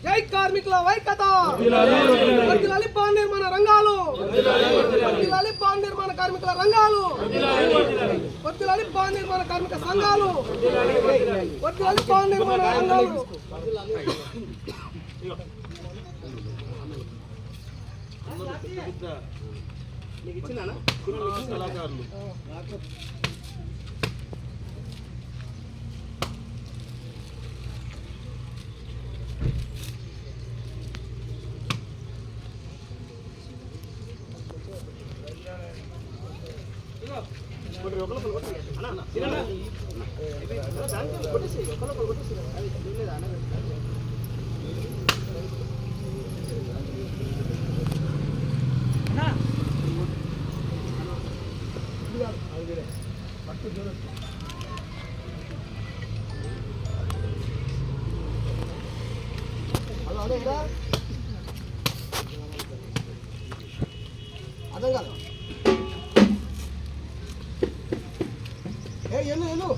జై కార్మికుల ఐక్యత, వర్ధిల్లాలి భవన నిర్మాణ రంగాలు, వర్ధిల్లాలి భవన నిర్మాణ కార్మికుల రంగాలు, వర్ధిల్లాలి భవన నిర్మాణ కార్మిక సంఘాలు, వర్ధిల్లాలి భవన నిర్మాణ రంగాలు. కళాకారులు అర్థం కాదు. ఏ ఎల్లు